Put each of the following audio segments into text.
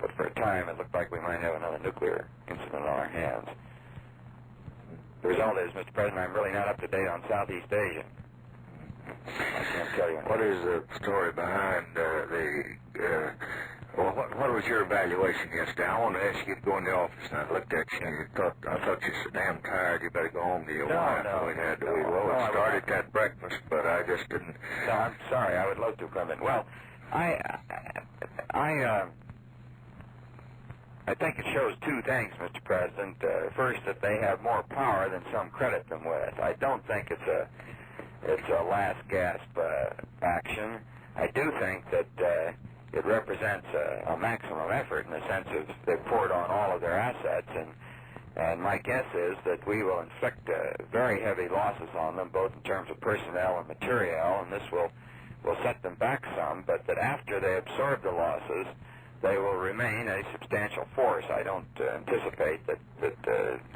But for a time, it looked like we might have another nuclear incident on our hands. The result is, Mr. President, I'm really not up to date on Southeast Asia. I can't tell you anything. What is the story behind what was your evaluation yesterday? I wanted to ask you to go in the office, and I looked at you, and I thought you were so damn tired, you better go home to your wife. No. It started that breakfast, but I just didn't. No, I'm sorry. I would love to, Clement. Well, I think it shows two things, Mr. President. First, that they have more power than some credit them with. I don't think it's a last gasp action. I do think that it represents a maximum effort in the sense of they've poured on all of their assets, and my guess is that we will inflict very heavy losses on them, both in terms of personnel and material, and this will set them back some, but that after they absorb the losses, they will remain a substantial force. I don't anticipate that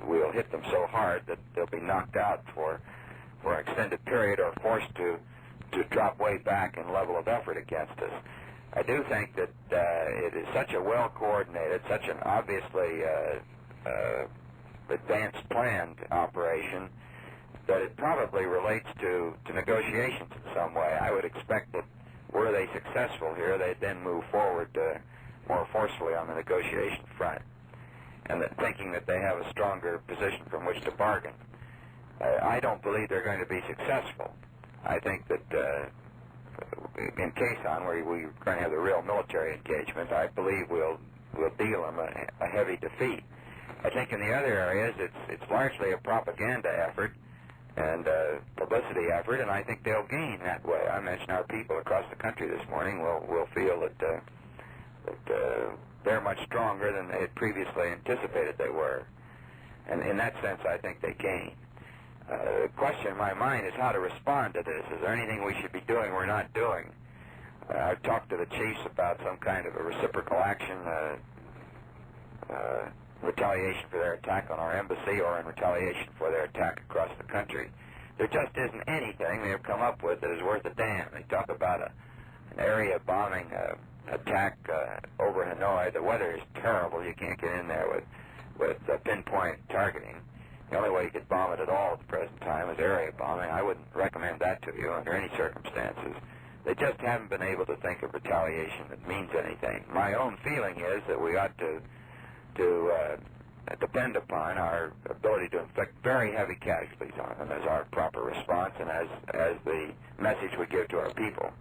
we'll hit them so hard that they'll be knocked out for an extended period or forced to drop way back in level of effort against us. I do think that it is such a well-coordinated, such an obviously advanced planned operation that it probably relates to negotiations in some way. I would expect that were they successful here, they'd then move forward more forcefully on the negotiation front, and that thinking that they have a stronger position from which to bargain. I don't believe they're going to be successful. I think that in Quezon, where we're going to have the real military engagement, I believe we'll deal them a heavy defeat. I think in the other areas, it's largely a propaganda effort and publicity effort, and I think they'll gain that way. I mentioned our people across the country this morning will feel that they're much stronger than they had previously anticipated they were. And in that sense, I think they gain. The question in my mind is how to respond to this. Is there anything we should be doing we're not doing? I've talked to the chiefs about some kind of a reciprocal action, retaliation for their attack on our embassy or in retaliation for their attack across the country. There just isn't anything they've come up with that is worth a damn. They talk about an area bombing attack over Hanoi. The weather is terrible. You can't get in there with pinpoint targeting. The only way you could bomb it at all at the present time is area bombing. I wouldn't recommend that to you under any circumstances. They just haven't been able to think of retaliation that means anything. My own feeling is that we ought to depend upon our ability to inflict very heavy casualties on them as our proper response and as the message we give to our people.